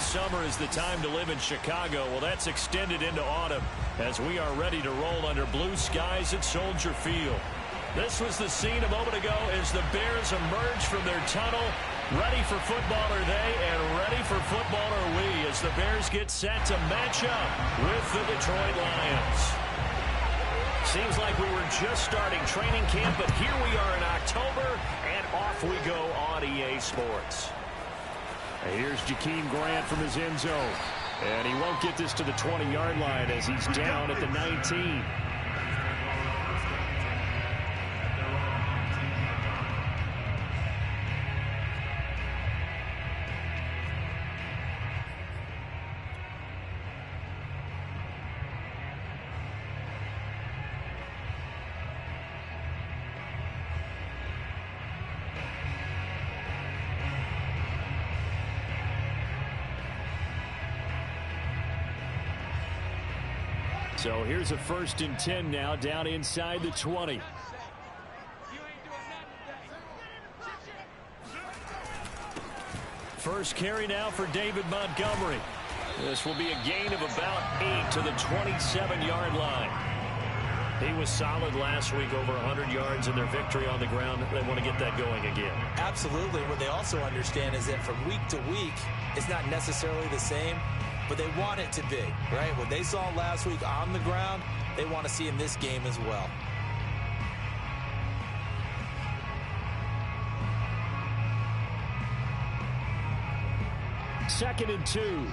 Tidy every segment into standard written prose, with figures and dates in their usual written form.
summer is the time to live in Chicago. Well, that's extended into autumn as we are ready to roll under blue skies at Soldier Field. This was the scene a moment ago as the Bears emerge from their tunnel. Ready for football are they, and ready for football are we as the Bears get set to match up with the Detroit Lions. Seems like we were just starting training camp, but here we are in October, and off we go on EA Sports. Here's Jakeem Grant from his end zone. And he won't get this to the 20-yard line as he's down at the 19. So here's a 1st and 10 now down inside the 20. First carry now for David Montgomery. This will be a gain of about 8 to the 27-yard line. He was solid last week, over 100 yards in their victory on the ground. They want to get that going again. Absolutely. What they also understand is that from week to week, it's not necessarily the same, but they want it to be, right? What they saw last week on the ground, they want to see in this game as well. Second and 2.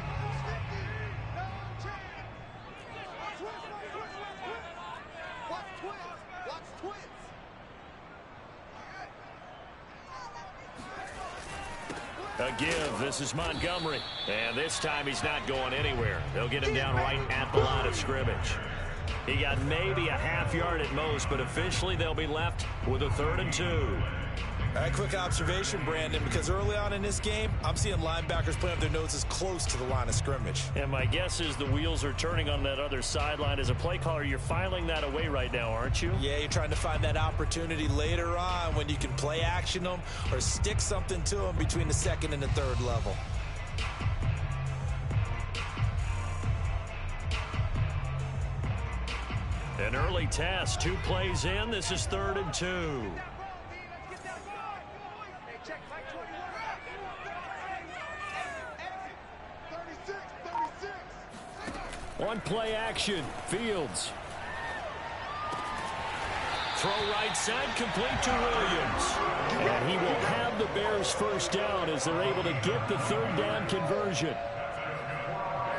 A give. This is Montgomery. And this time he's not going anywhere. They'll get him down right at the line of scrimmage. He got maybe a half yard at most, but officially they'll be left with a 3rd and 2. All right, quick observation, Brandon, because early on in this game, I'm seeing linebackers playing with their noses close to the line of scrimmage. And my guess is the wheels are turning on that other sideline. As a play caller, you're filing that away right now, aren't you? Yeah, you're trying to find that opportunity later on when you can play action them or stick something to them between the 2nd and the 3rd level. An early test, 2 plays in. This is 3rd and 2. One play action. Fields. Throw right side, complete to Williams. And he will have the Bears first down as they're able to get the 3rd down conversion.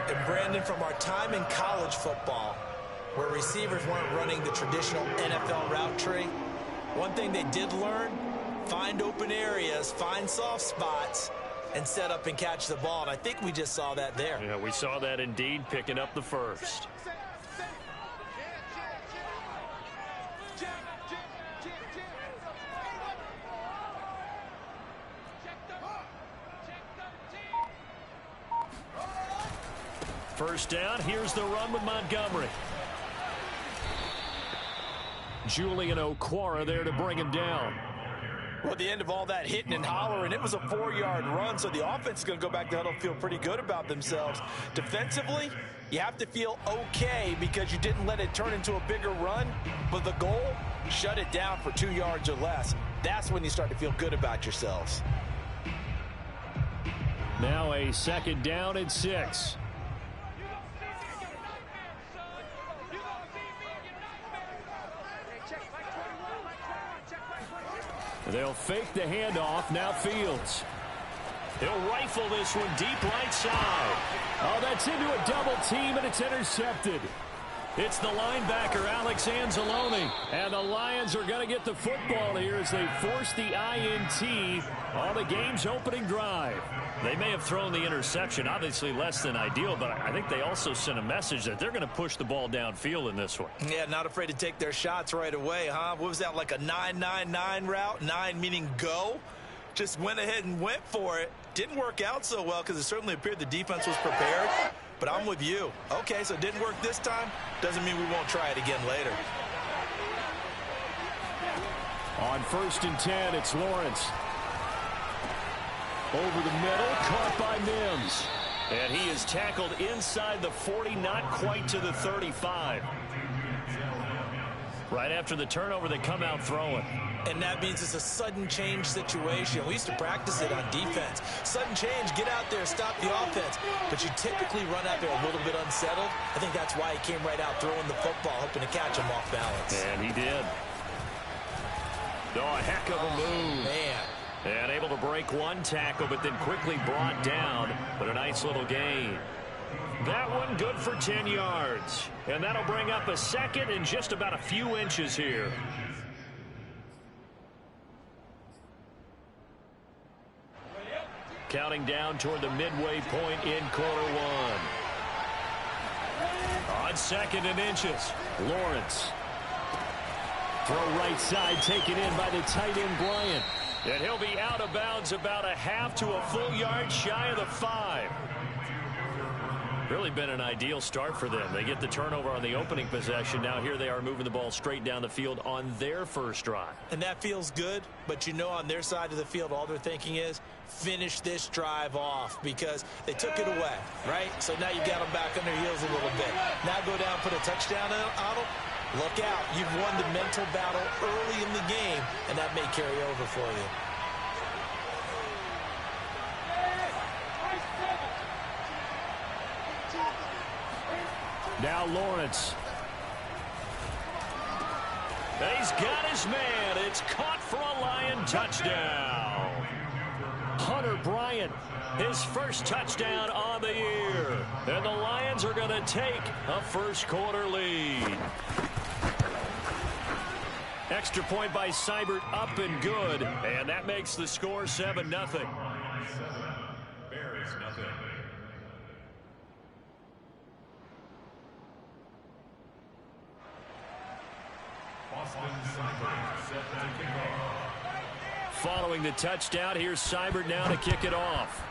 And Brandon, from our time in college football, where receivers weren't running the traditional NFL route tree, one thing they did learn, find open areas, find soft spots, and set up and catch the ball. And I think we just saw that there. Yeah, we saw that indeed, picking up the first. First down, here's the run with Montgomery. Julian Okwara there to bring him down. Well, at the end of all that hitting and hollering, it was a 4-yard run, so the offense is going to go back to huddle and feel pretty good about themselves. Defensively, you have to feel okay because you didn't let it turn into a bigger run, but the goal, shut it down for 2 yards or less. That's when you start to feel good about yourselves. Now a 2nd down and 6. They'll fake the handoff. Now Fields. He'll rifle this one deep right side. Oh, that's into a double team, and it's intercepted. It's the linebacker, Alex Anzalone. And the Lions are going to get the football here as they force the INT on the game's opening drive. They may have thrown the interception, obviously less than ideal, but I think they also sent a message that they're going to push the ball downfield in this one. Yeah, not afraid to take their shots right away, huh? What was that, like a 9-9-9 route? 9 meaning go? Just went ahead and went for it. Didn't work out so well because it certainly appeared the defense was prepared. But I'm with you. Okay, so it didn't work this time. Doesn't mean we won't try it again later. On 1st and 10, it's Lawrence. Over the middle, caught by Mims. And he is tackled inside the 40, not quite to the 35. Right after the turnover, they come out throwing. And that means it's a sudden change situation. We used to practice it on defense. Sudden change, get out there, stop the offense. But you typically run out there a little bit unsettled. I think that's why he came right out throwing the football, hoping to catch him off balance. And he did. Oh, a heck of a move. Man. And able to break one tackle, but then quickly brought down. But a nice little gain. That one good for 10 yards. And that'll bring up a second and just about a few inches here. Counting down toward the midway point in quarter one. On second and inches, Lawrence. Throw right side taken in by the tight end Bryant. And he'll be out of bounds about a half to a full yard shy of the 5. Really been an ideal start for them. They get the turnover on the opening possession. Now here they are moving the ball straight down the field on their first drive. And that feels good, but you know on their side of the field all they're thinking is finish this drive off because they took it away, right? So now you got them back on their heels a little bit. Now go down, put a touchdown on them. Look out. You've won the mental battle early in the game, and that may carry over for you. Now Lawrence. He's got his man. It's caught for a Lion touchdown. Hunter Bryant, his first touchdown on the year. And the Lions are going to take a first quarter lead. Extra point by Seibert, up and good. And that makes the score 7-0. Bears nothing. Following the touchdown, here's Seibert now to kick it off.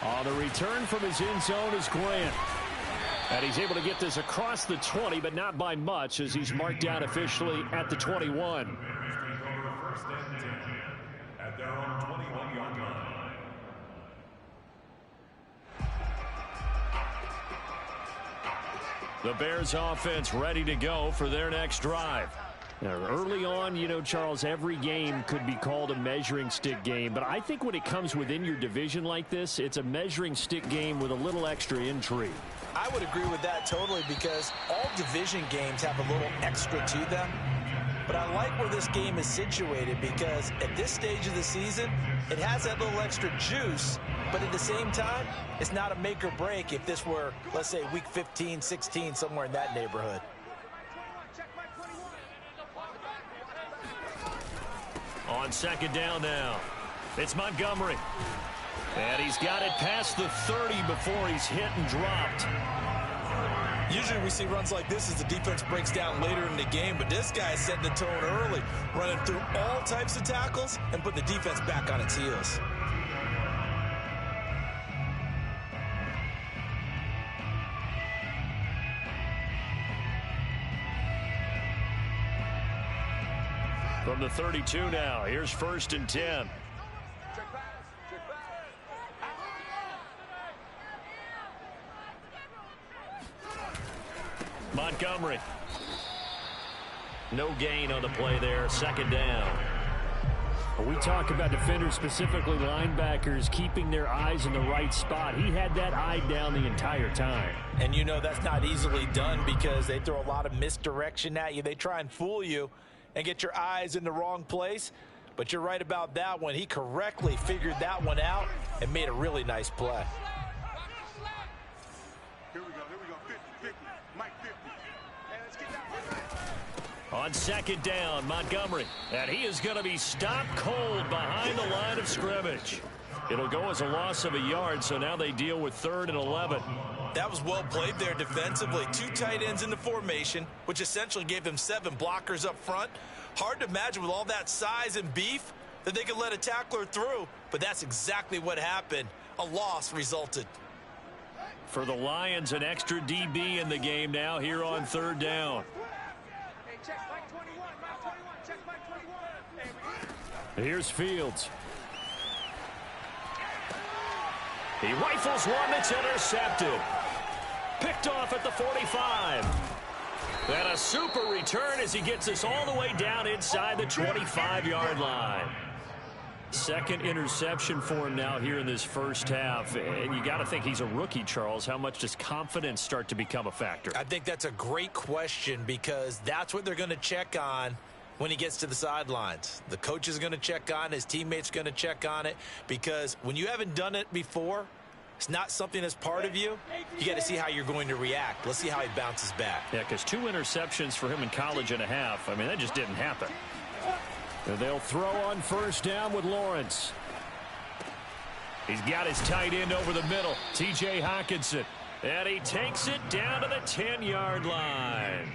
On the return from his end zone is Grant. And he's able to get this across the 20, but not by much as he's marked down officially at the 21. First and 10 at their own 21-yard line. The Bears offense ready to go for their next drive. Now, early on, you know, Charles, every game could be called a measuring stick game. But I think when it comes within your division like this, it's a measuring stick game with a little extra intrigue. I would agree with that totally because all division games have a little extra to them. But I like where this game is situated because at this stage of the season, it has that little extra juice. But at the same time, it's not a make or break if this were, let's say, week 15, 16, somewhere in that neighborhood. On second down now, it's Montgomery. And he's got it past the 30 before he's hit and dropped. Usually we see runs like this as the defense breaks down later in the game, but this guy is setting the tone early, running through all types of tackles and put the defense back on its heels. From the 32 now, here's first and 10. Montgomery. No gain on the play there. Second down. We talk about defenders, specifically linebackers, keeping their eyes in the right spot. He had that eye down the entire time. And you know that's not easily done because they throw a lot of misdirection at you. They try and fool you and get your eyes in the wrong place. But you're right about that one. He correctly figured that one out and made a really nice play. Here we go, 50, Mike 50. And let's get that. On second down, Montgomery. And he is going to be stopped cold behind the line of scrimmage. It'll go as a loss of a yard, so now they deal with 3rd and 11. That was well played there defensively. 2 tight ends in the formation, which essentially gave them 7 blockers up front. Hard to imagine with all that size and beef that they could let a tackler through, but that's exactly what happened. A loss resulted. For the Lions, an extra DB in the game now here on 3rd down. Here's Fields. He rifles one that's intercepted. Picked off at the 45. And a super return as he gets us all the way down inside the 25-yard line. Second interception for him now here in this first half. And you got to think he's a rookie, Charles. How much does confidence start to become a factor? I think that's a great question because that's what they're going to check on when he gets to the sidelines. The coach is going to check on, his teammates going to check on it, because when you haven't done it before, it's not something that's part of you. You got to see how you're going to react. Let's see how he bounces back. Yeah, because 2 interceptions for him in college and a half. I mean, that just didn't happen. And they'll throw on first down with Lawrence. He's got his tight end over the middle, T.J. Hockenson. And he takes it down to the 10-yard line.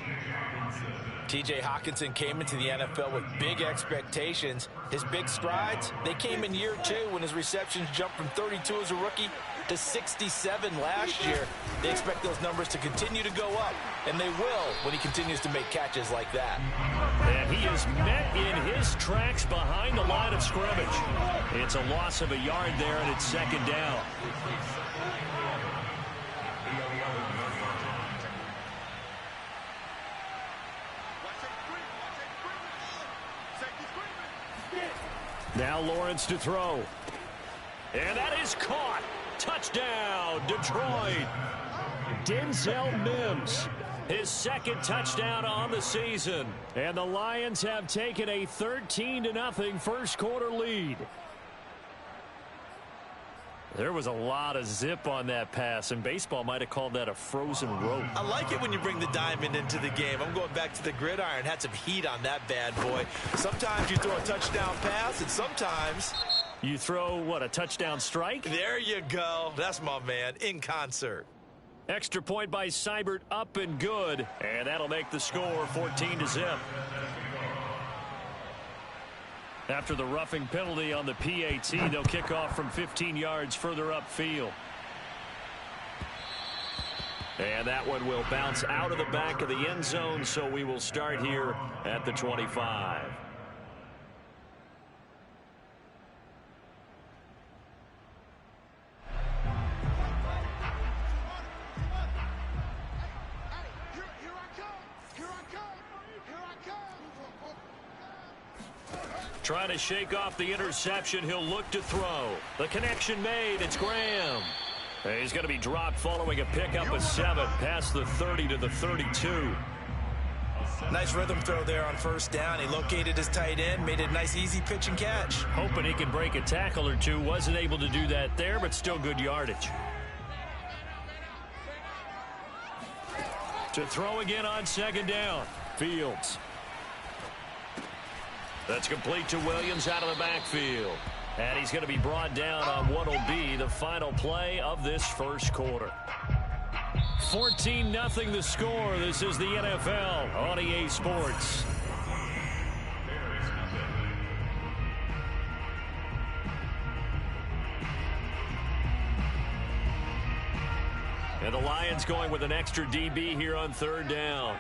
T.J. Hockenson came into the NFL with big expectations. His big strides, they came in year 2 when his receptions jumped from 32 as a rookie to 67 last year. They expect those numbers to continue to go up, and they will when he continues to make catches like that. And he is met in his tracks behind the line of scrimmage. It's a loss of a yard there, and it's second down. Now Lawrence to throw. And that is caught. Touchdown, Detroit. Denzel Mims, his second touchdown on the season. And the Lions have taken a 13-0 first quarter lead. There was a lot of zip on that pass, and baseball might have called that a frozen rope. I like it when you bring the diamond into the game. I'm going back to the gridiron. Had some heat on that bad boy. Sometimes you throw a touchdown pass, and sometimes you throw, what, a touchdown strike? There you go. That's my man, in concert. Extra point by Seibert, up and good. And that'll make the score 14-0. After the roughing penalty on the PAT, they'll kick off from 15 yards further upfield. And that one will bounce out of the back of the end zone, so we will start here at the 25. Trying to shake off the interception. He'll look to throw. The connection made. It's Graham. He's going to be dropped following a pickup of 7 past the 30 to the 32. Nice rhythm throw there on first down. He located his tight end, made a nice easy pitch and catch. Hoping he can break a tackle or two. Wasn't able to do that there, but still good yardage. To throw again on second down. Fields. That's complete to Williams out of the backfield. And he's going to be brought down on what will be the final play of this first quarter. 14-0 the score. This is the NFL on EA Sports. And the Lions going with an extra DB here on third down.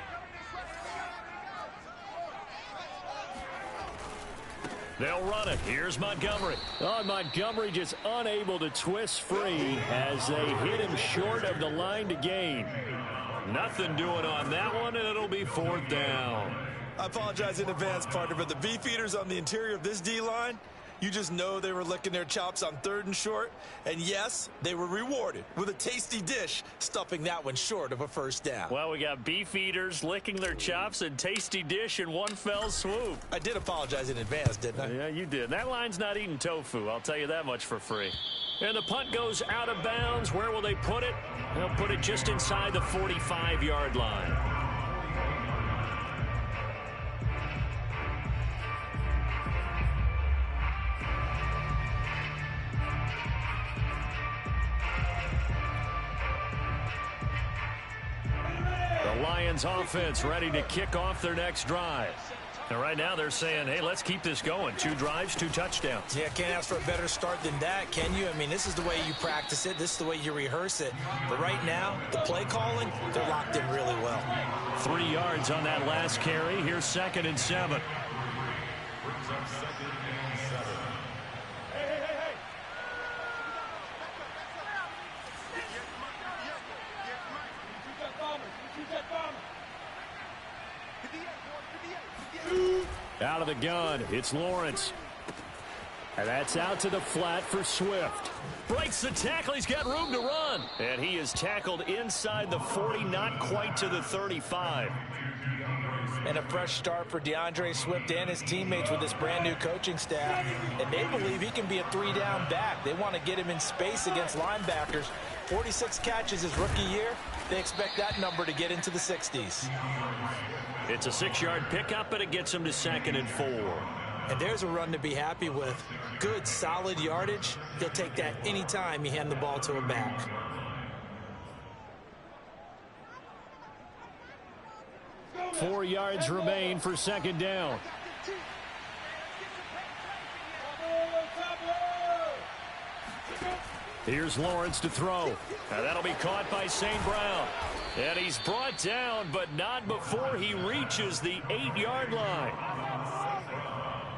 They'll run it. Here's Montgomery. Oh, Montgomery just unable to twist free as they hit him short of the line to gain. Nothing doing on that one, and it'll be fourth down. I apologize in advance, partner, but the beefeaters on the interior of this D-line, you just know they were licking their chops on third and short. And yes, they were rewarded with a tasty dish, stuffing that one short of a first down. Well, we got beef eaters licking their chops and tasty dish in one fell swoop. I did apologize in advance, didn't I? Yeah, you did. That line's not eating tofu, I'll tell you that much for free. And the punt goes out of bounds. Where will they put it? They'll put it just inside the 45-yard line. Lions offense ready to kick off their next drive. And right now they're saying, hey, let's keep this going. 2 drives, 2 touchdowns. Yeah, can't ask for a better start than that, can you? I mean, this is the way you practice it. This is the way you rehearse it. But right now, the play calling, they're locked in really well. 3 yards on that last carry. Here's 2nd and 7. Out of the gun, it's Lawrence. And that's out to the flat for Swift. Breaks the tackle, he's got room to run. And he is tackled inside the 40, not quite to the 35. And a fresh start for DeAndre Swift and his teammates with this brand new coaching staff. And they believe he can be a 3-down back. They want to get him in space against linebackers. 46 catches his rookie year. They expect that number to get into the 60s. It's a 6-yard pickup, and it gets him to 2nd and 4. And there's a run to be happy with. Good, solid yardage. He'll take that anytime you hand the ball to a back. Four yards remain for 2nd down. Here's Lawrence to throw. Now that'll be caught by St. Brown. And he's brought down, but not before he reaches the 8-yard line.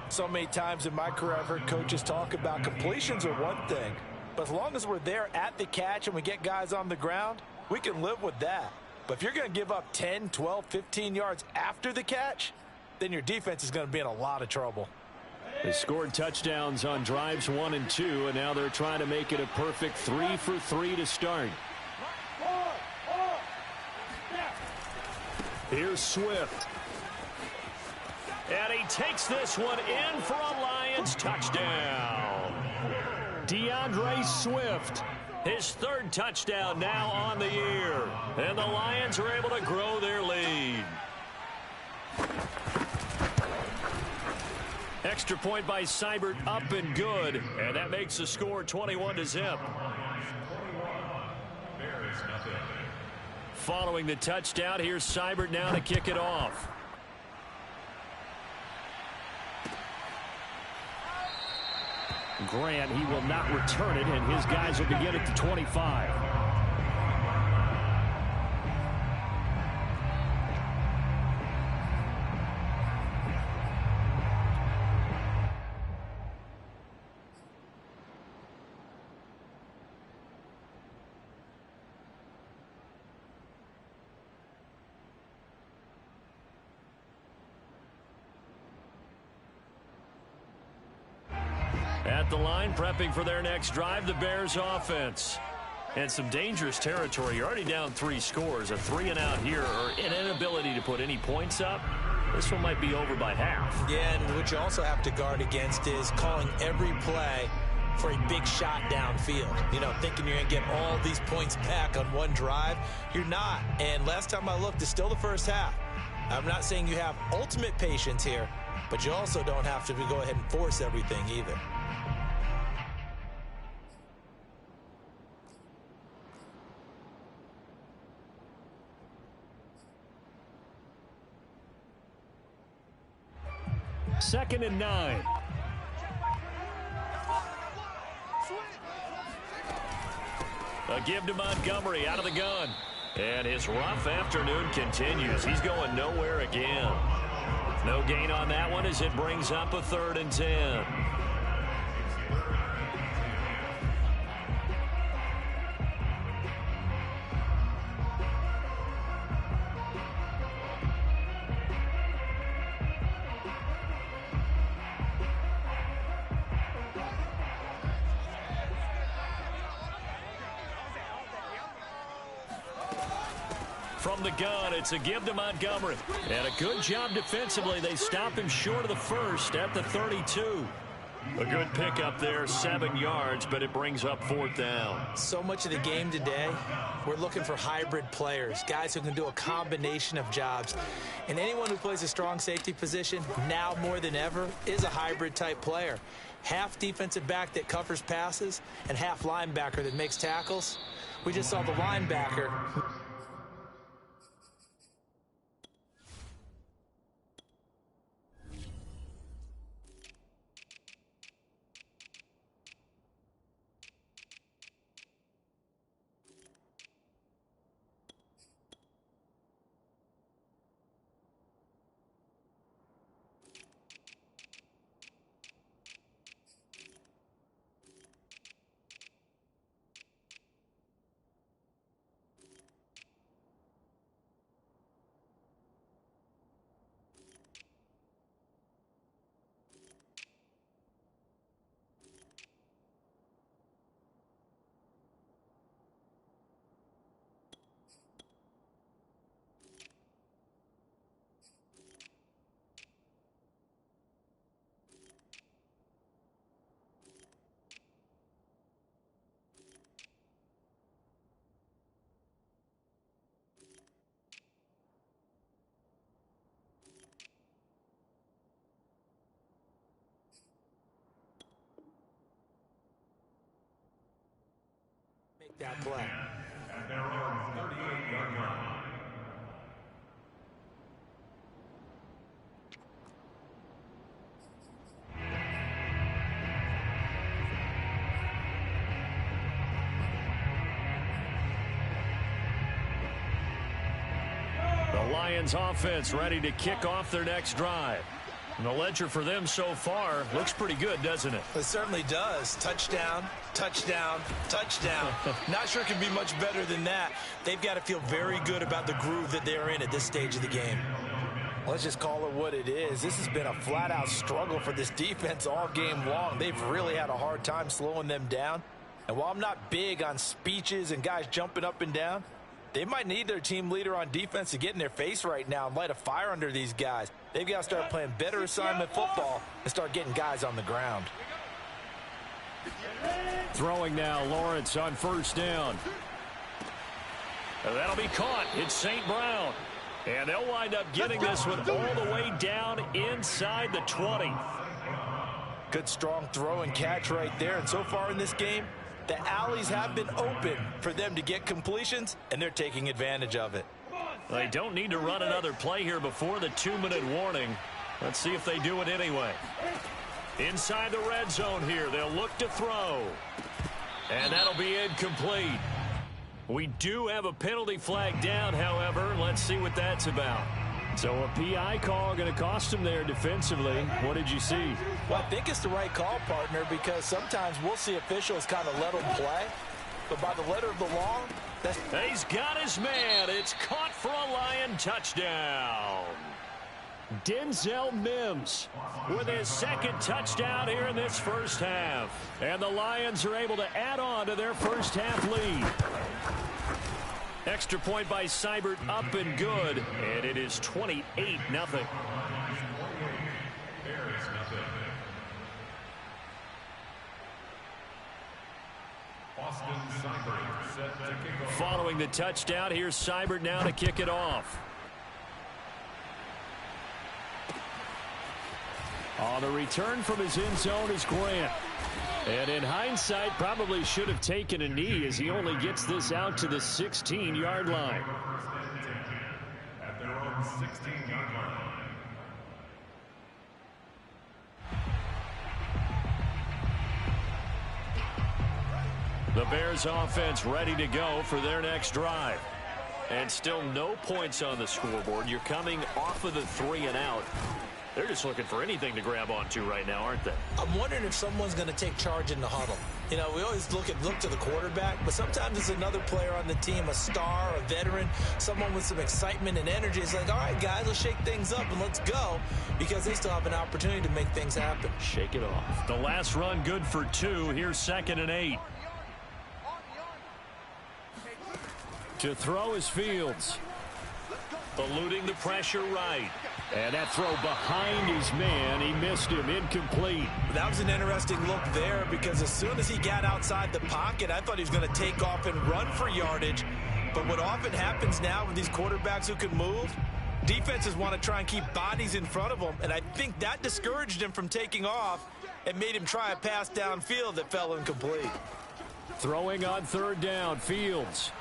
So many times in my career I've heard coaches talk about completions are one thing, but as long as we're there at the catch and we get guys on the ground, we can live with that. But if you're going to give up 10, 12, 15 yards after the catch, then your defense is going to be in a lot of trouble. They scored touchdowns on drives 1 and 2, and now they're trying to make it a perfect 3 for 3 to start. Here's Swift. And he takes this one in for a Lions touchdown. DeAndre Swift, his 3rd touchdown now on the year. And the Lions are able to grow their lead. Extra point by Seibert, up and good. And that makes the score 21-0. Following the touchdown, here's Seibert now to kick it off. Grant, he will not return it, and his guys will begin at the 25. At the line, prepping for their next drive, the Bears offense. And some dangerous territory. You're already down 3 scores. A 3-and-out here, or an inability to put any points up. This one might be over by half. Yeah, and what you also have to guard against is calling every play for a big shot downfield. You know, thinking you're going to get all these points back on one drive. You're not. And last time I looked, it's still the first half. I'm not saying you have ultimate patience here, but you also don't have to go ahead and force everything either. Second and 9. A give to Montgomery out of the gun. And his rough afternoon continues. He's going nowhere again. No gain on that one as it brings up a 3rd and 10. From the gun, it's a give to Montgomery. And a good job defensively. They stop him short of the 1st at the 32. A good pickup there, 7 yards, but it brings up 4th down. So much of the game today, we're looking for hybrid players, guys who can do a combination of jobs. And anyone who plays a strong safety position, now more than ever, is a hybrid type player. Half defensive back that covers passes and half linebacker that makes tackles. We just saw the linebacker. make that play. At their own 38-yard line. The Lions offense ready to kick off their next drive. And the ledger for them so far looks pretty good, doesn't it? It certainly does. Touchdown, touchdown, touchdown. Not sure it can be much better than that. They've got to feel very good about the groove that they're in at this stage of the game. Let's just call it what it is. This has been a flat-out struggle for this defense all game long. They've really had a hard time slowing them down. And while I'm not big on speeches and guys jumping up and down, they might need their team leader on defense to get in their face right now and light a fire under these guys. They've got to start playing better assignment football and start getting guys on the ground. Throwing now, Lawrence on first down. And that'll be caught. It's St. Brown. And they'll wind up getting this one all the way down inside the 20. Good strong throw and catch right there. And so far in this game, the alleys have been open for them to get completions, and they're taking advantage of it. They don't need to run another play here before the 2-minute warning. Let's see if they do it anyway. Inside the red zone here, they'll look to throw. And that'll be incomplete. We do have a penalty flag down, however. Let's see what that's about. So a PI call going to cost them there defensively. What did you see? Well, I think it's the right call, partner, because sometimes we'll see officials kind of let them play. But by the letter of the law, that's... He's got his man. It's caught for a Lion touchdown. Denzel Mims with his second touchdown here in this first half. And the Lions are able to add on to their first half lead. Extra point by Seibert up and good. And it is 28-0. Following the touchdown, here's Seibert now to kick it off. On the return from his end zone is Grant. And in hindsight, probably should have taken a knee as he only gets this out to the 16-yard line. At their own 16-yard line. The Bears offense ready to go for their next drive. And still no points on the scoreboard. You're coming off of the 3 and out. They're just looking for anything to grab onto right now, aren't they? I'm wondering if someone's going to take charge in the huddle. You know, we always look to the quarterback, but sometimes it's another player on the team, a star, a veteran, someone with some excitement and energy. It's like, all right, guys, let's shake things up and let's go, because they still have an opportunity to make things happen. Shake it off. The last run good for 2. Here's 2nd and 8. To throw is Fields. Eluding the pressure right. And that throw behind his man, he missed him, incomplete. That was an interesting look there, because as soon as he got outside the pocket, I thought he was going to take off and run for yardage. But what often happens now with these quarterbacks who can move, defenses want to try and keep bodies in front of them, and I think that discouraged him from taking off and made him try a pass downfield that fell incomplete. Throwing on 3rd down, Fields.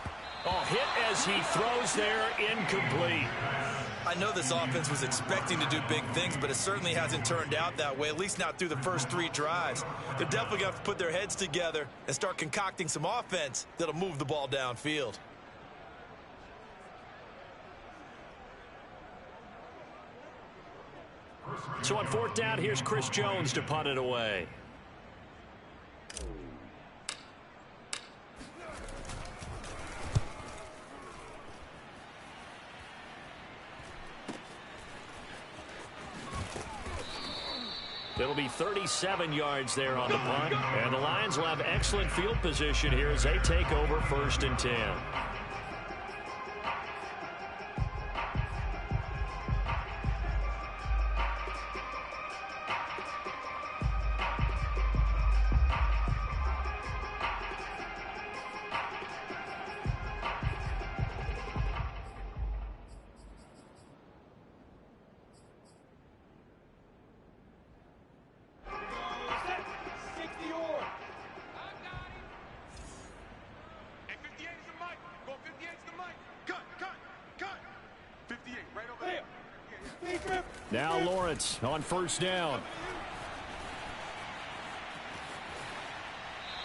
Oh, hit as he throws there, incomplete. I know this offense was expecting to do big things, but it certainly hasn't turned out that way, at least not through the first 3 drives. They're definitely going to have to put their heads together and start concocting some offense that'll move the ball downfield. So on 4th down, here's Chris Jones to punt it away. It'll be 37 yards there on the punt. And the Lions will have excellent field position here as they take over 1st and 10. Now Lawrence on first down.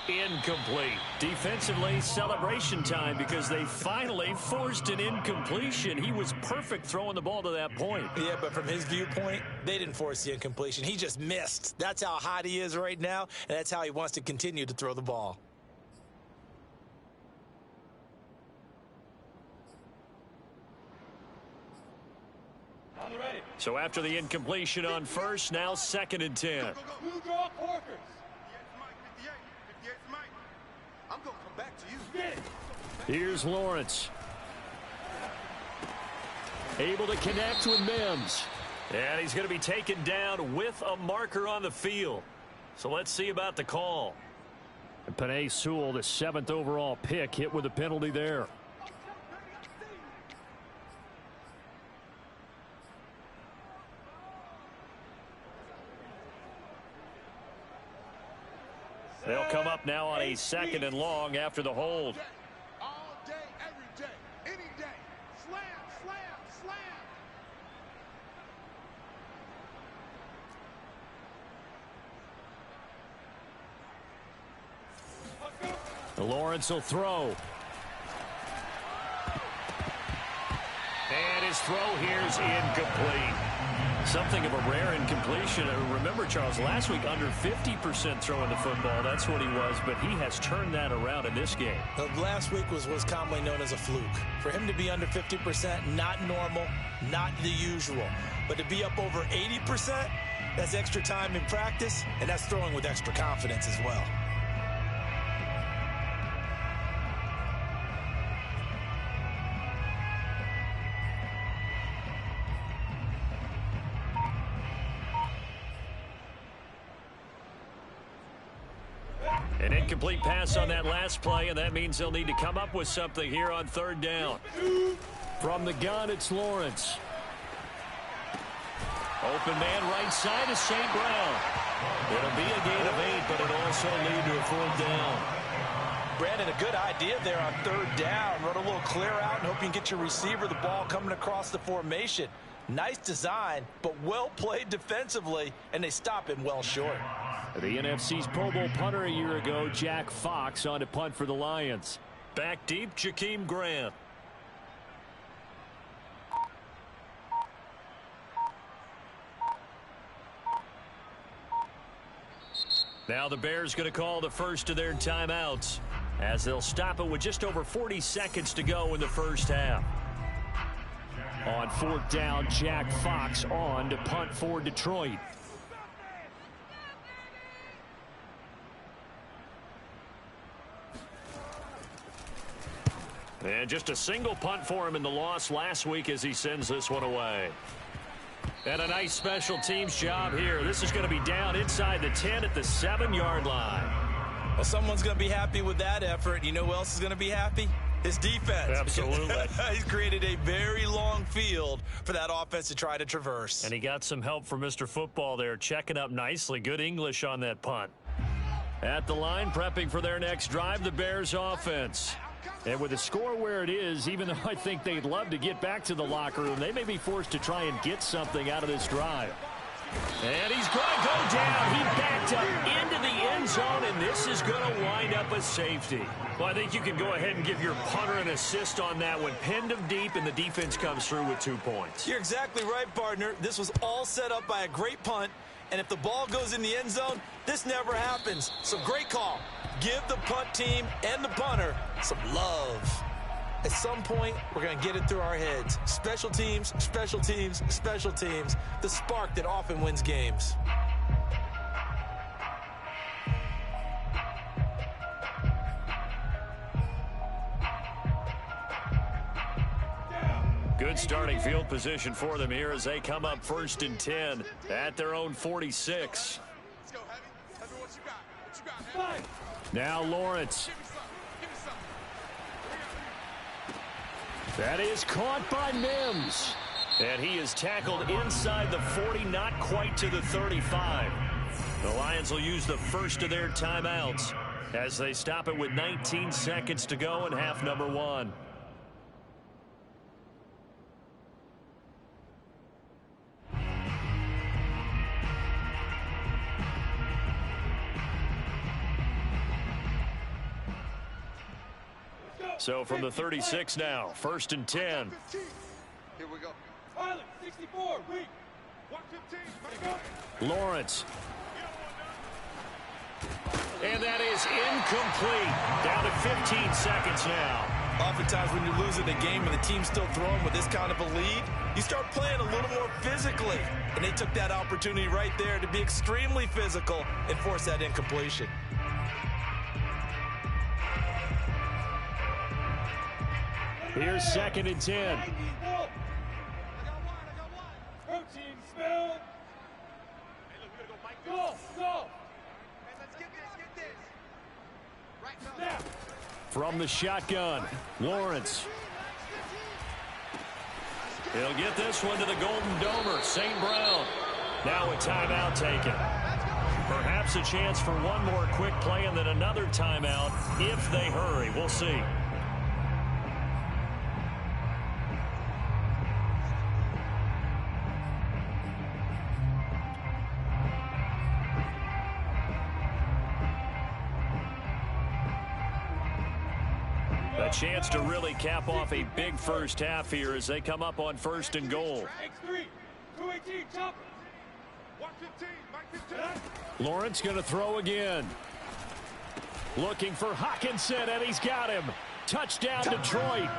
Incomplete. Defensively, celebration time because they finally forced an incompletion. He was perfect throwing the ball to that point. Yeah, but from his viewpoint, they didn't force the incompletion. He just missed. That's how hot he is right now, and that's how he wants to continue to throw the ball. So after the incompletion on first, now 2nd and 10. Go, go, go. You draw Porkers. 58's Mike, 58. 58's Mike. I'm going to come back to you. Here's Lawrence. Able to connect with Mims. And he's going to be taken down with a marker on the field. So let's see about the call. And Penei Sewell, the 7th overall pick, hit with a penalty there. They'll come up now on a 2nd and long after the hold. All day, every day, any day. Slam, slam, slam. Lawrence will throw. And his throw here's incomplete. Something of a rare incompletion. Remember, Charles, last week under 50% throwing the football. That's what he was, but he has turned that around in this game. Last week was commonly known as a fluke. For him to be under 50%, not normal, not the usual. But to be up over 80%, that's extra time in practice, and that's throwing with extra confidence as well. An incomplete pass on that last play, and that means they'll need to come up with something here on 3rd down. From the gun, it's Lawrence. Open man right side is St. Brown. It'll be a gain of 8, but it'll also lead to a 4th down. Brandon, a good idea there on 3rd down. Run a little clear out and hope you can get your receiver the ball coming across the formation. Nice design, but well played defensively, and they stop him well short. The NFC's Pro Bowl punter a year ago, Jack Fox, on to punt for the Lions. Back deep, Jakeem Grant. Now the Bears going to call the first of their timeouts as they'll stop it with just over 40 seconds to go in the first half. On 4th down, Jack Fox on to punt for Detroit. And just a single punt for him in the loss last week as he sends this one away. And a nice special teams job here. This is going to be down inside the 10 at the 7-yard line. Well, someone's going to be happy with that effort. You know who else is going to be happy? His defense. Absolutely. He's created a very long field for that offense to try to traverse. And he got some help from Mr. Football there, checking up nicely. Good English on that punt. At the line, prepping for their next drive, the Bears offense. And with the score where it is, even though I think they'd love to get back to the locker room, they may be forced to try and get something out of this drive. And he's going to go down. He backed up into the end zone, and this is going to wind up a safety. Well, I think you can go ahead and give your punter an assist on that one. Pinned him deep, and the defense comes through with 2 points. You're exactly right, partner. This was all set up by a great punt, and if the ball goes in the end zone, this never happens. So great call. Give the punt team and the punter some love. At some point, we're going to get it through our heads. Special teams, special teams, special teams. The spark that often wins games. Good starting field position for them here as they come up 1st and 10 at their own 46. Let's go, Heavy. Heavy, what you got? What you got, Heavy? Now Lawrence. Give me some. Give me some. That is caught by Mims. And he is tackled inside the 40, not quite to the 35. The Lions will use the first of their timeouts as they stop it with 19 seconds to go in half number 1. So from the 36 now, 1st and 10. Here we go. 64, weak. 115. Lawrence. And that is incomplete. Down to 15 seconds now. Oftentimes when you're losing a game and the team's still throwing with this kind of a lead, you start playing a little more physically. And they took that opportunity right there to be extremely physical and force that incompletion. Here's 2nd and 10. Protein spell. Go, go. Let's get this. Right now. From the shotgun, Lawrence. He'll get this one to the Golden Domer, St. Brown. Now a timeout taken. Perhaps a chance for one more quick play and then another timeout if they hurry. We'll see. A chance to really cap off a big first half here as they come up on 1st and goal. X3, 218, chopper. 115. Mike 15. Lawrence going to throw again. Looking for Hawkinson, and he's got him. Touchdown, Detroit.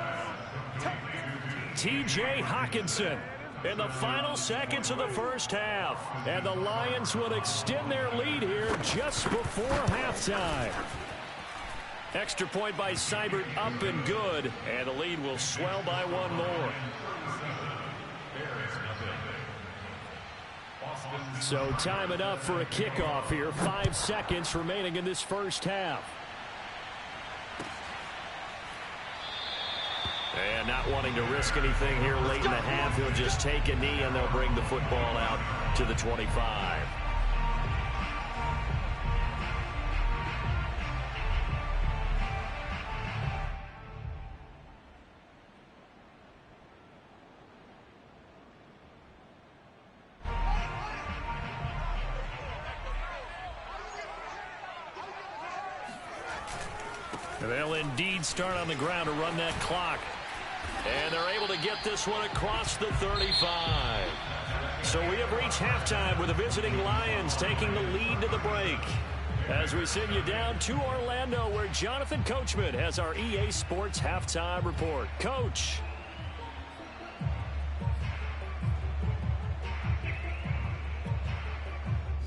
T.J. Hawkinson in the final seconds of the first half. And the Lions will extend their lead here just before halftime. Extra point by Seibert up and good, and the lead will swell by one more. So time it up for a kickoff here. 5 seconds remaining in this first half. And not wanting to risk anything here late in the half, he'll just take a knee and they'll bring the football out to the 25. They'll indeed start on the ground to run that clock. And they're able to get this one across the 35. So we have reached halftime with the visiting Lions taking the lead to the break. As we send you down to Orlando, where Jonathan Coachman has our EA Sports halftime report. Coach.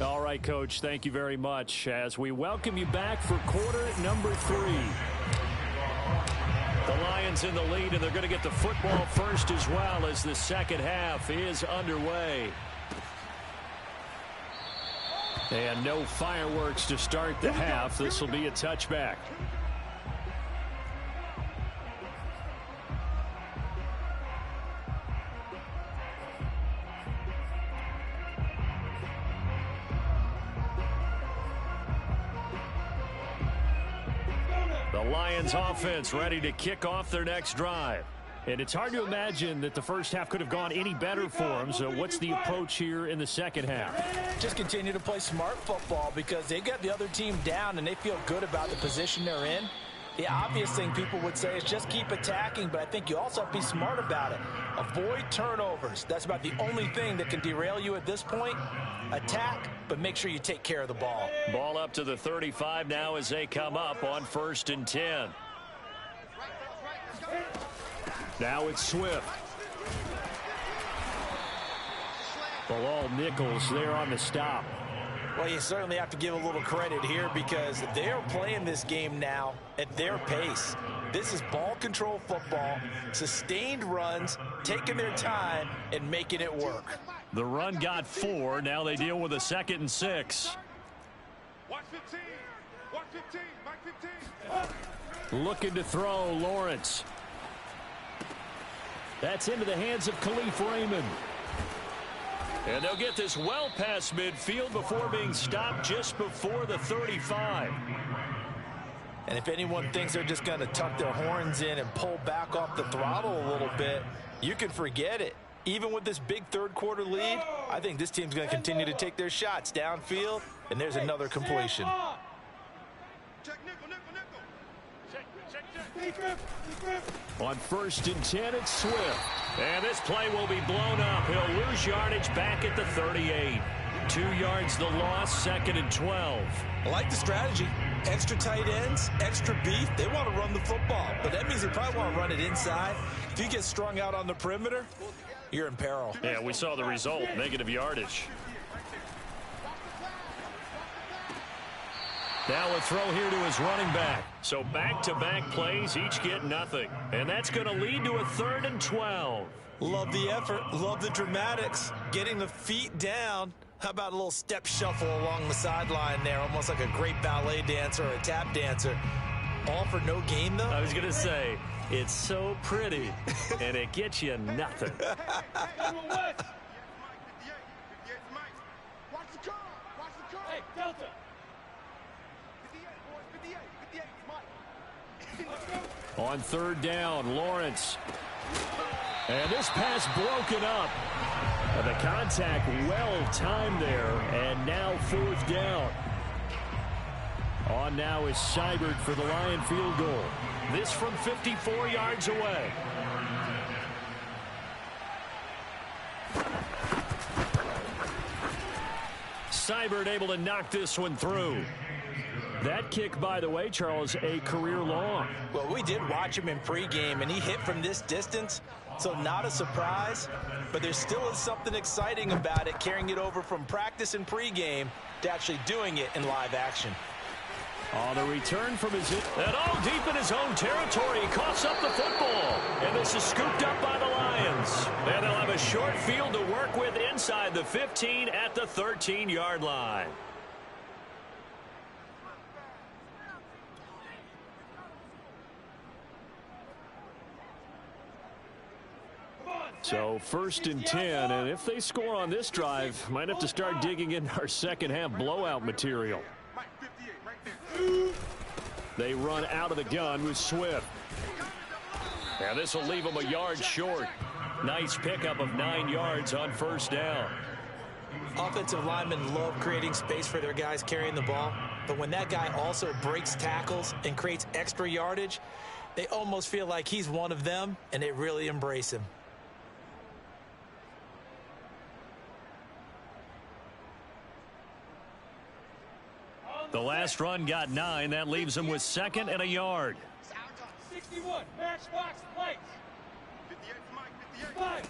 All right, Coach, thank you very much as we welcome you back for quarter number 3. The Lions in the lead, and they're going to get the football first as well as the second half is underway. And no fireworks to start the half. This will be a touchback. The Lions offense ready to kick off their next drive. And it's hard to imagine that the first half could have gone any better for them. So what's the approach here in the second half? Just continue to play smart football because they got the other team down and they feel good about the position they're in. The obvious thing people would say is just keep attacking, but I think you also have to be smart about it. Avoid turnovers. That's about the only thing that can derail you at this point. Attack, but make sure you take care of the ball. Ball up to the 35 now as they come up on 1st and 10. Now it's Swift. Bilal Nichols there on the stop. Well, you certainly have to give a little credit here because they're playing this game now at their pace. This is ball control football, sustained runs, taking their time and making it work. The run got 4. Now they deal with a 2nd and 6. 115. 115. Mike 15. Looking to throw, Lawrence. That's into the hands of Khalif Raymond. And they'll get this well past midfield before being stopped just before the 35. And if anyone thinks they're just going to tuck their horns in and pull back off the throttle a little bit, you can forget it. Even with this big third-quarter lead, I think this team's going to continue to take their shots downfield, and there's another completion. Check nickel, nickel, nickel. Check. On 1st and 10, it's Swift. And this play will be blown up. He'll lose yardage back at the 38. 2 yards the loss, 2nd and 12. I like the strategy. Extra tight ends, extra beef. They want to run the football, but that means they probably want to run it inside. If you get strung out on the perimeter, you're in peril. Yeah, we saw the result, negative yardage. Now a throw here to his running back. So back-to-back plays, each get nothing. And that's going to lead to a 3rd and 12. Love the effort, love the dramatics. Getting the feet down. How about a little step shuffle along the sideline there, almost like a great ballet dancer or a tap dancer. All for no gain, though? I was going to say, it's so pretty, and it gets you nothing. Hey, Delta. On 3rd down, Lawrence. And this pass broken up. The contact well timed there, and now 4th down. On now is Seibert for the Lion field goal. This from 54 yards away. Seibert able to knock this one through. That kick, by the way, Charles, a career long. Well, we did watch him in pregame, and he hit from this distance, so not a surprise. But there still is something exciting about it, carrying it over from practice and pregame to actually doing it in live action. On the return from his and all deep in his own territory, he coughs up the football. And this is scooped up by the Lions. And they'll have a short field to work with inside the 15 at the 13-yard line. So 1st and 10, and if they score on this drive, might have to start digging in our second half blowout material. They run out of the gun with Swift. And this will leave them a yard short. Nice pickup of 9 yards on 1st down. Offensive linemen love creating space for their guys carrying the ball, but when that guy also breaks tackles and creates extra yardage, they almost feel like he's one of them, and they really embrace him. The last run got 9. That leaves them with 2nd and a yard. 61, matchbox lights. 58.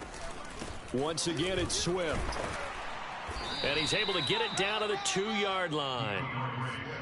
Once again, it's Swift. And he's able to get it down to the 2-yard line.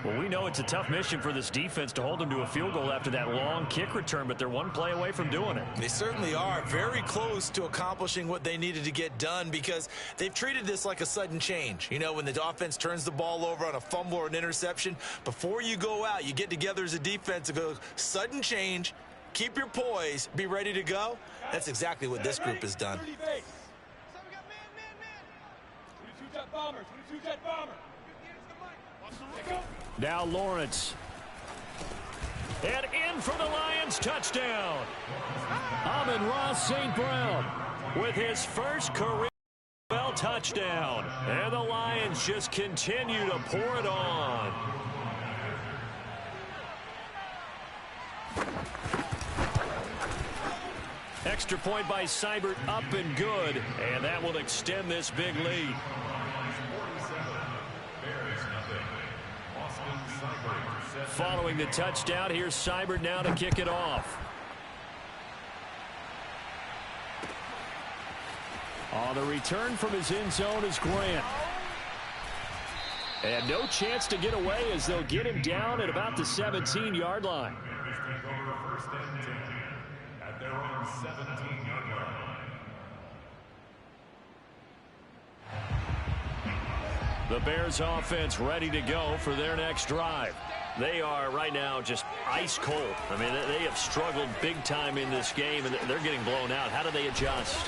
Well, we know it's a tough mission for this defense to hold them to a field goal after that long kick return, but they're one play away from doing it. They certainly are very close to accomplishing what they needed to get done because they've treated this like a sudden change. You know, when the offense turns the ball over on a fumble or an interception, before you go out, you get together as a defense and go, sudden change, keep your poise, be ready to go. That's exactly what this group has done. 22-jet bomber, 22-jet bomber. Now Lawrence. And in for the Lions touchdown. Amon-Ra St. Brown with his first career touchdown. And the Lions just continue to pour it on. Extra point by Seibert, up and good. And that will extend this big lead. Following the touchdown, here's Seibert now to kick it off. On the return from his end zone is Grant. And no chance to get away as they'll get him down at about the 17-yard line. At their own 17-yard line. The Bears offense ready to go for their next drive. They are right now just ice cold. I mean, they have struggled big time in this game, and they're getting blown out. How do they adjust?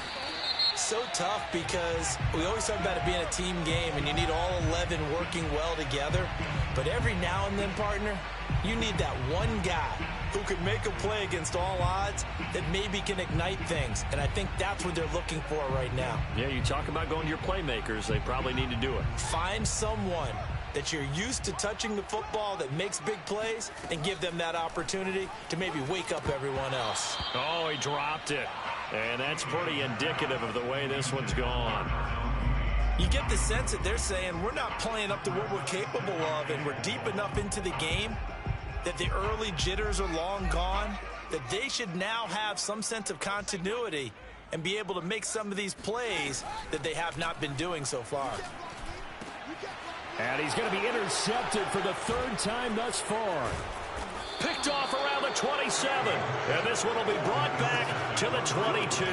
So tough because we always talk about it being a team game, and you need all 11 working well together. But every now and then, partner, you need that one guy who could make a play against all odds that maybe can ignite things. And I think that's what they're looking for right now. Yeah, you talk about going to your playmakers. They probably need to do it. Find someone that you're used to touching the football that makes big plays and give them that opportunity to maybe wake up everyone else. Oh, he dropped it. And that's pretty indicative of the way this one's gone. You get the sense that they're saying we're not playing up to what we're capable of, and we're deep enough into the game that the early jitters are long gone, that they should now have some sense of continuity and be able to make some of these plays that they have not been doing so far. And he's going to be intercepted for the third time thus far. Picked off around the 27. And this one will be brought back to the 22.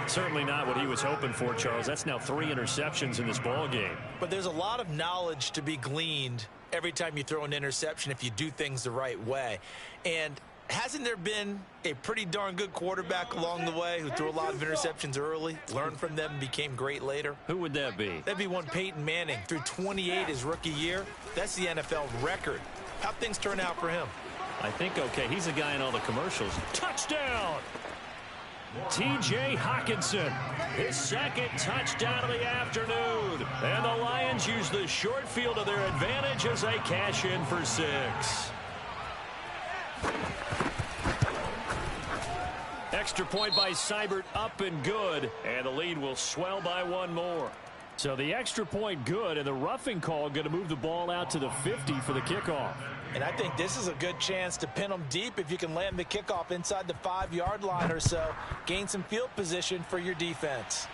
Certainly not what he was hoping for, Charles. That's now 3 interceptions in this ball game. But there's a lot of knowledge to be gleaned every time you throw an interception if you do things the right way. And hasn't there been a pretty darn good quarterback along the way who threw a lot of interceptions early, learned from them, and became great later? Who would that be? That'd be one Peyton Manning. Threw 28 his rookie year. That's the NFL record. How'd things turn out for him? I think okay. He's the guy in all the commercials. Touchdown! T.J. Hawkinson, his second touchdown of the afternoon. And the Lions use the short field to their advantage as they cash in for 6. Extra point by Seibert, up and good. And the lead will swell by 1 more. So the extra point good, and the roughing call going to move the ball out to the 50 for the kickoff. And I think this is a good chance to pin them deep if you can land the kickoff inside the 5-yard line or so. Gain some field position for your defense.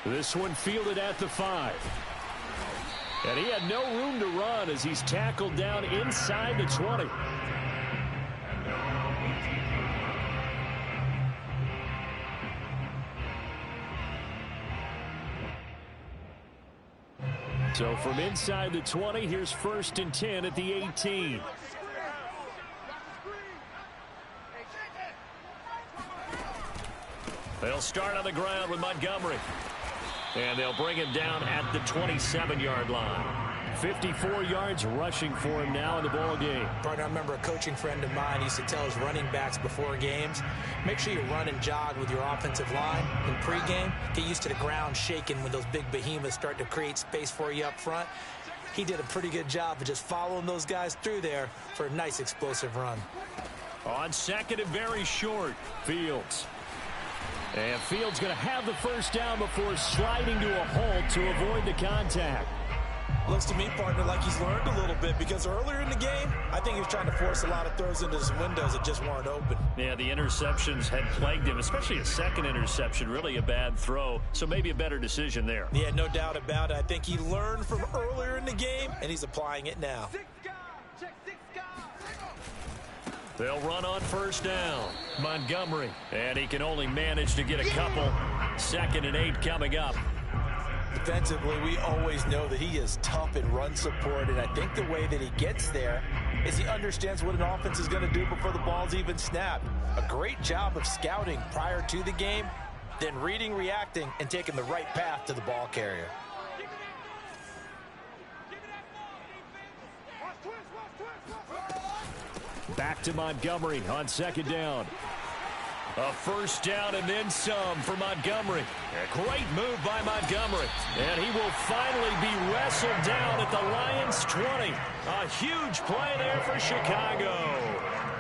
This one fielded at the 5. And he had no room to run as he's tackled down inside the 20. So from inside the 20, here's 1st and 10 at the 18. They'll start on the ground with Montgomery. And they'll bring him down at the 27-yard line. 54 yards rushing for him now in the ball game. Partner, I remember a coaching friend of mine used to tell his running backs before games, make sure you run and jog with your offensive line in pregame. Get used to the ground shaking when those big behemoths start to create space for you up front. He did a pretty good job of just following those guys through there for a nice explosive run. On second and very short, Fields. And Fields going to have the first down before sliding to a halt to avoid the contact. Looks to me, partner, like he's learned a little bit, because earlier in the game, I think he was trying to force a lot of throws into his windows that just weren't open. Yeah, the interceptions had plagued him, especially a second interception, really a bad throw, so maybe a better decision there. Yeah, no doubt about it. I think he learned from earlier in the game, and he's applying it now. They'll run on first down. Montgomery, and he can only manage to get a couple. 2nd and 8 coming up. Defensively, we always know that he is tough in run support, and I think the way that he gets there is he understands what an offense is going to do before the ball's even snapped. A great job of scouting prior to the game, then reading, reacting, and taking the right path to the ball carrier. Back to Montgomery on 2nd down. A first down and then some for Montgomery. A great move by Montgomery. And he will finally be wrestled down at the Lions' 20. A huge play there for Chicago.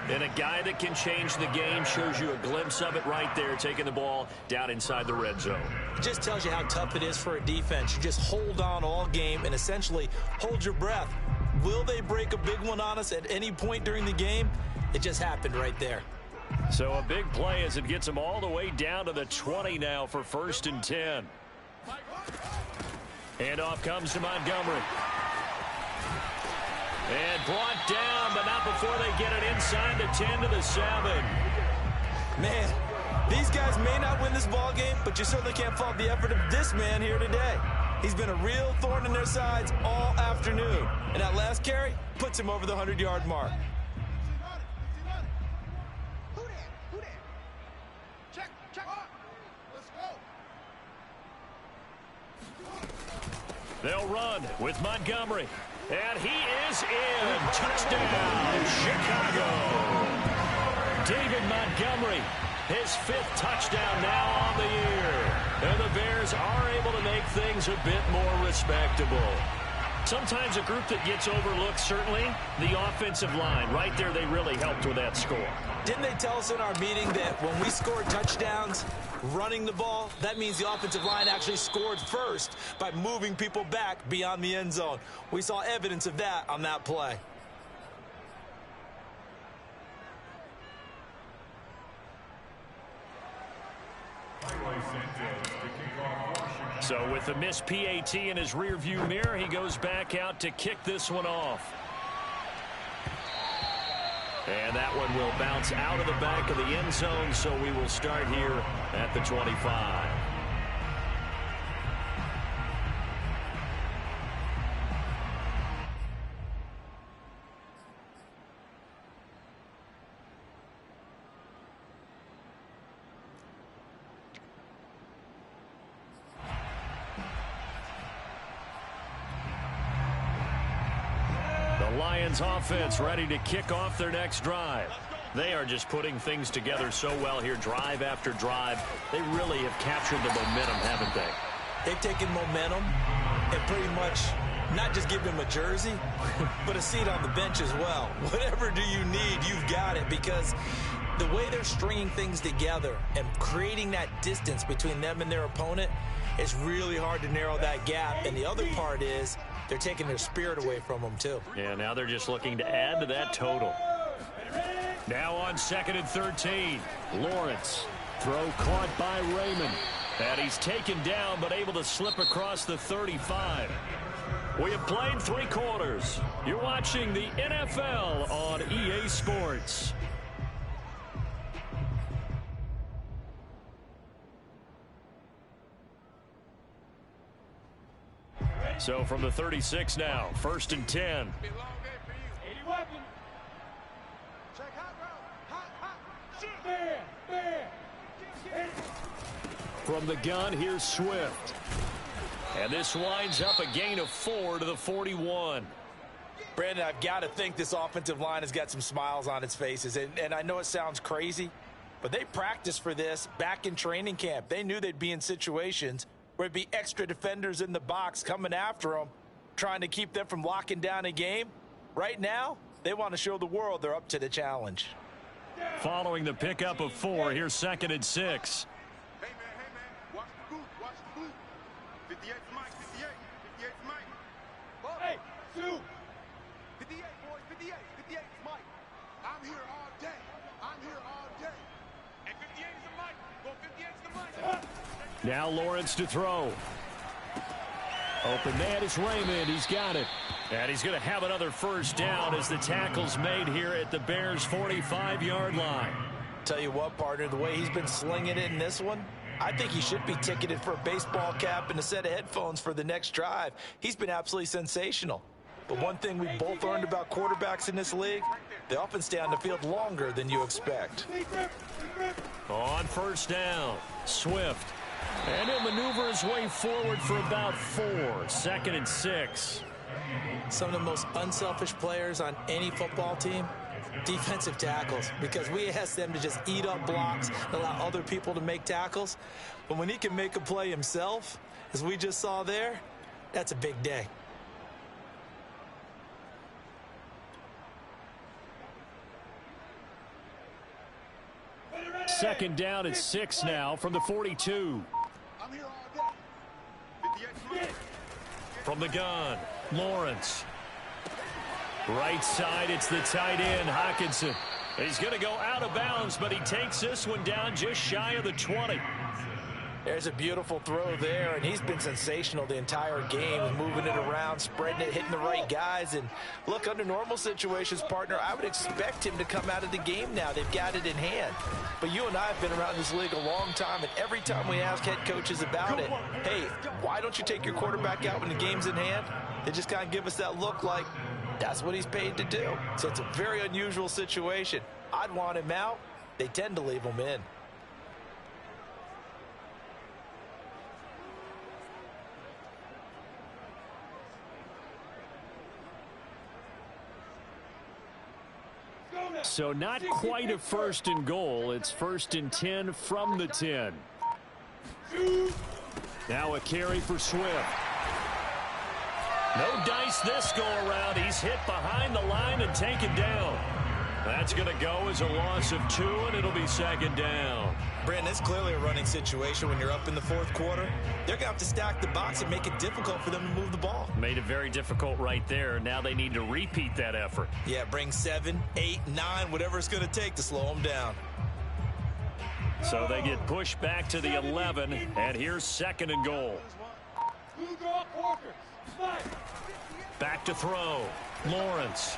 And a guy that can change the game, shows you a glimpse of it right there, taking the ball down inside the red zone. It just tells you how tough it is for a defense. You just hold on all game and essentially hold your breath. Will they break a big one on us at any point during the game? It just happened right there. So a big play as it gets them all the way down to the 20 now for 1st and 10. Handoff comes to Montgomery. And brought down, but not before they get it inside the 10 to the 7. Man, these guys may not win this ball game, but you certainly can't fault the effort of this man here today. He's been a real thorn in their sides all afternoon. And that last carry puts him over the 100-yard mark. They'll run with Montgomery. And he is in. Touchdown, Chicago. David Montgomery, his 5th touchdown now on the year. And the Bears Bears are able to make things a bit more respectable. Sometimes a group that gets overlooked, certainly, the offensive line. Right there, they really helped with that score. Didn't they tell us in our meeting that when we score touchdowns running the ball, that means the offensive line actually scored first by moving people back beyond the end zone? We saw evidence of that on that play. So with the missed PAT in his rearview mirror, he goes back out to kick this one off. And that one will bounce out of the back of the end zone, so we will start here at the 25. Lions offense ready to kick off their next drive. They are just putting things together so well here, drive after drive. They really have captured the momentum, haven't they? They've taken momentum and pretty much not just give him a jersey, but a seat on the bench as well. Whatever do you need, you've got it, because the way they're stringing things together and creating that distance between them and their opponent, it's really hard to narrow that gap. And the other part is they're taking their spirit away from them, too. Yeah, now they're just looking to add to that total. Now on 2nd and 13. Lawrence. Throw caught by Raymond. And he's taken down, but able to slip across the 35. We have played 3 quarters. You're watching the NFL on EA Sports. So from the 36 now, 1st and 10. From the gun, here's Swift. And this winds up a gain of 4 to the 41. Brandon, I've got to think this offensive line has got some smiles on its faces. And I know it sounds crazy, but they practiced for this back in training camp. They knew they'd be in situations where there'd be extra defenders in the box coming after them, trying to keep them from locking down a game. Right now, they want to show the world they're up to the challenge. Following the pickup of 4, here's 2nd and 6. Hey, man, watch the boot, watch the boot. 58's Mike, 58's Mike. Hey, shoot. 58, boys, 58's Mike. I'm here all day. And 58 is the Mike. Go 58's the Mike. Now Lawrence to throw. Open man is Raymond. He's got it. And he's going to have another first down as the tackle's made here at the Bears' 45-yard line. Tell you what, partner, the way he's been slinging it in this one, I think he should be ticketed for a baseball cap and a set of headphones for the next drive. He's been absolutely sensational. But one thing we both learned about quarterbacks in this league, they often stay on the field longer than you expect. On first down, Swift. And he'll maneuver his way forward for about 4. 2nd and 6. Some of the most unselfish players on any football team, defensive tackles, because we ask them to just eat up blocks and allow other people to make tackles. But when he can make a play himself, as we just saw there, that's a big day. Second down at 6 now from the 42. I'm here all day. 58's Mike. From the gun, Lawrence. Right side, it's the tight end, Hockenson. He's going to go out of bounds, but he takes this one down just shy of the 20. There's a beautiful throw there, and he's been sensational the entire game, moving it around, spreading it, hitting the right guys. And look, under normal situations, partner, I would expect him to come out of the game now. They've got it in hand. But you and I have been around this league a long time, and every time we ask head coaches about it, hey, why don't you take your quarterback out when the game's in hand? They just kind of give us that look like that's what he's paid to do. So it's a very unusual situation. I'd want him out. They tend to leave him in. So not quite a 1st and goal. It's 1st and 10 from the 10. Now a carry for Swift. No dice this go-around. He's hit behind the line and taken down. That's going to go as a loss of 2, and it'll be 2nd down. Brandon, it's clearly a running situation when you're up in the 4th quarter. They're going to have to stack the box and make it difficult for them to move the ball. Made it very difficult right there. Now they need to repeat that effort. Yeah, bring 7, 8, 9, whatever it's going to take to slow them down. So they get pushed back to the 11, and here's 2nd and goal. Back to throw. Lawrence.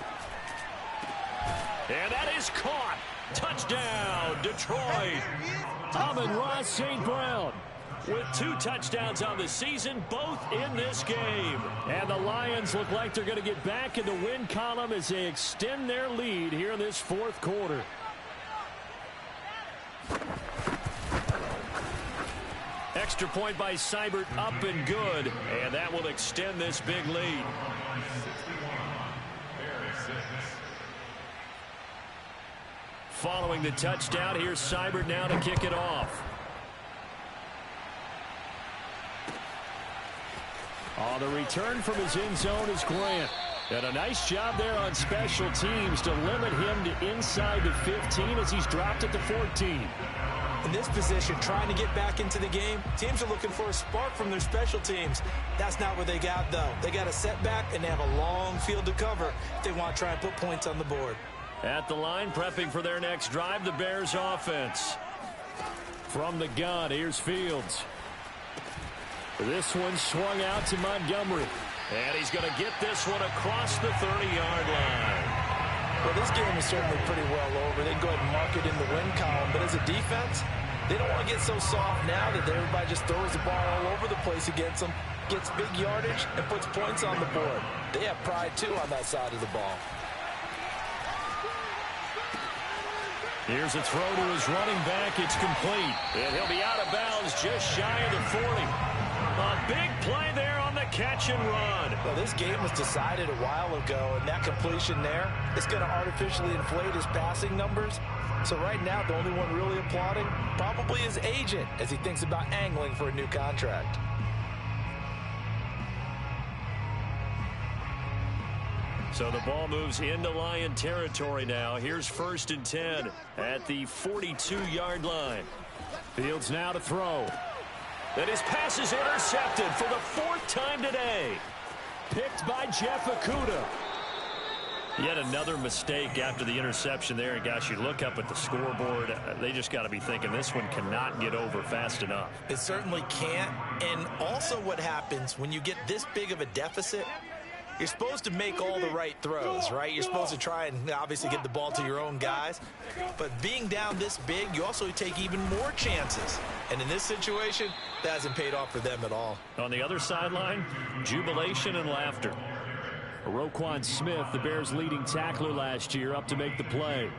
And that is caught. Touchdown, Detroit. Amon-Ra St. Brown with 2 touchdowns on the season, both in this game. And the Lions look like they're going to get back in the win column as they extend their lead here in this 4th quarter. Extra point by Seibert, up and good. And that will extend this big lead. Following the touchdown, here's Seibert now to kick it off. On the return from his end zone is Grant. And a nice job there on special teams to limit him to inside the 15 as he's dropped at the 14. In this position, trying to get back into the game, teams are looking for a spark from their special teams. That's not what they got, though. They got a setback, and they have a long field to cover if they want to try and put points on the board. At the line, prepping for their next drive, the Bears offense. From the gun, here's Fields. This one swung out to Montgomery. And he's going to get this one across the 30-yard line. Well, this game is certainly pretty well over. They can go ahead and mark it in the win column. But as a defense, they don't want to get so soft now that everybody just throws the ball all over the place against them, gets big yardage, and puts points on the board. They have pride, too, on that side of the ball. Here's a throw to his running back. It's complete. And he'll be out of bounds just shy of the 40. A big play there on the catch and run. Well, this game was decided a while ago, and that completion there is going to artificially inflate his passing numbers. So right now, the only one really applauding probably his agent as he thinks about angling for a new contract. So the ball moves into Lion territory now. Here's 1st and 10 at the 42-yard line. Fields now to throw. And his pass is intercepted for the 4th time today. Picked by Jeff Okudah. Yet another mistake after the interception there. And gosh, you look up at the scoreboard, they just got to be thinking this one cannot get over fast enough. It certainly can't. And also what happens when you get this big of a deficit, you're supposed to make all the right throws, right? You're supposed to try and obviously get the ball to your own guys. But being down this big, you also take even more chances. And in this situation, that hasn't paid off for them at all. On the other sideline, jubilation and laughter. Roquan Smith, the Bears' leading tackler last year, up to make the play.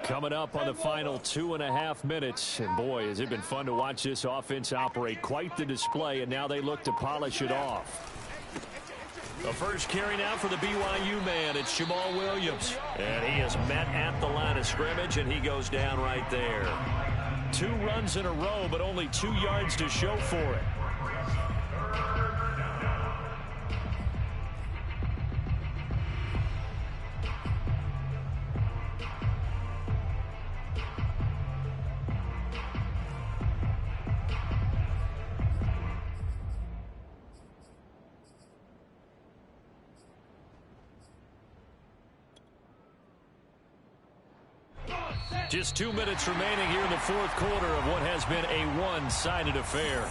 Coming up on the final 2.5 minutes. And boy, has it been fun to watch this offense operate. Quite the display, and now they look to polish it off. The first carry now for the BYU man. It's Jamal Williams. And he is met at the line of scrimmage, and he goes down right there. 2 runs in a row, but only 2 yards to show for it. Just 2 minutes remaining here in the 4th quarter of what has been a one-sided affair.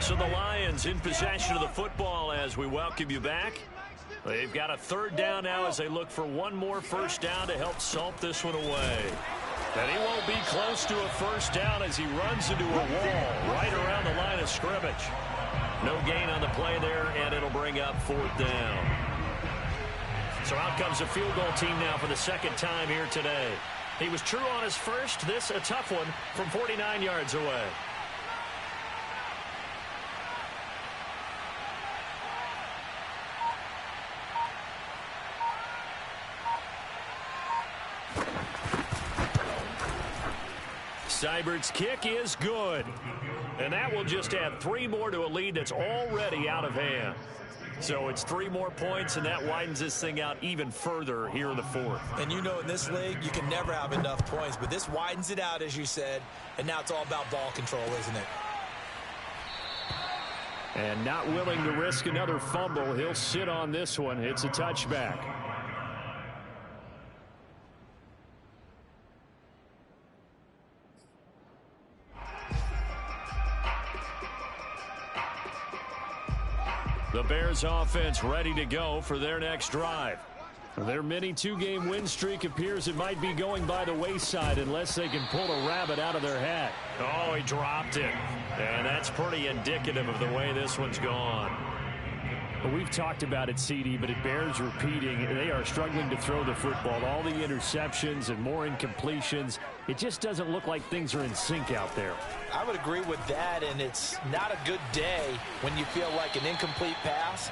So the Lions in possession of the football as we welcome you back. They've got a 3rd down now as they look for one more first down to help salt this one away. And he won't be close to a first down as he runs into a wall right around the line of scrimmage. No gain on the play there, and it'll bring up 4th down. So out comes a field goal team now for the second time here today. He was true on his first. This a tough one from 49 yards away. Seibert's kick is good. And that will just add 3 more to a lead that's already out of hand. So it's 3 more points, and that widens this thing out even further here in the 4th. And you know in this league, you can never have enough points. But this widens it out, as you said. And now it's all about ball control, isn't it? And not willing to risk another fumble. He'll sit on this one. It's a touchback. The Bears offense ready to go for their next drive. Their mini 2-game win streak appears it might be going by the wayside unless they can pull a rabbit out of their hat. Oh, he dropped it. And that's pretty indicative of the way this one's gone. Well, we've talked about it, CD, but it bears repeating. They are struggling to throw the football. All the interceptions and more incompletions. It just doesn't look like things are in sync out there. I would agree with that, and it's not a good day when you feel like an incomplete pass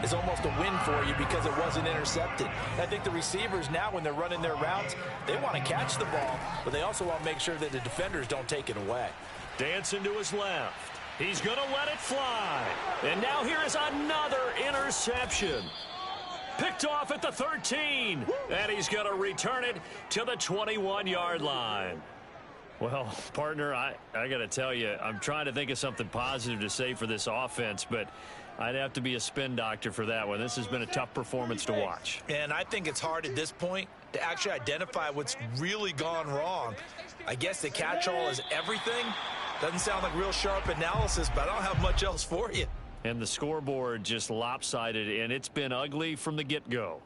is almost a win for you because it wasn't intercepted. And I think the receivers now, when they're running their routes, they want to catch the ball, but they also want to make sure that the defenders don't take it away. Dancing to his left. He's going to let it fly. And now here is another interception. Picked off at the 13. And he's going to return it to the 21-yard line. Well, partner, I got to tell you, I'm trying to think of something positive to say for this offense, but I'd have to be a spin doctor for that one. This has been a tough performance to watch. And I think it's hard at this point to actually identify what's really gone wrong. I guess the catch-all is everything. Doesn't sound like real sharp analysis, but I don't have much else for you. And the scoreboard just lopsided, and it's been ugly from the get-go.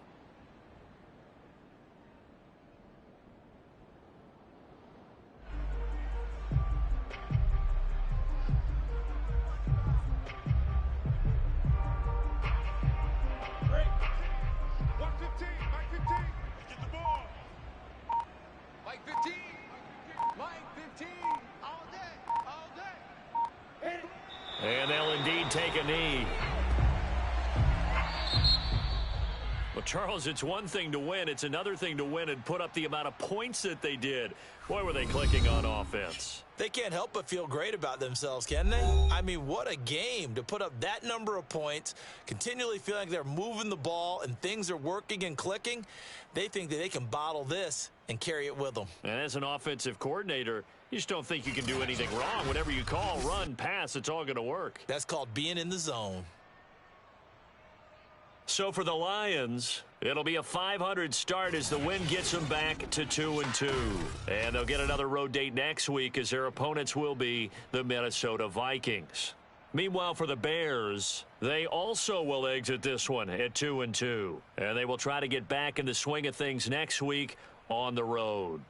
And they'll indeed take a knee. Well, Charles, it's one thing to win. It's another thing to win and put up the amount of points that they did. Boy, were they clicking on offense. They can't help but feel great about themselves, can they? I mean, what a game to put up that number of points, continually feeling like they're moving the ball and things are working and clicking. They think that they can bottle this and carry it with them. And as an offensive coordinator, you just don't think you can do anything wrong. Whatever you call, run, pass, it's all going to work. That's called being in the zone. So for the Lions, it'll be a .500 start as the win gets them back to 2-2. And they'll get another road date next week as their opponents will be the Minnesota Vikings. Meanwhile, for the Bears, they also will exit this one at 2-2. And they will try to get back in the swing of things next week on the road.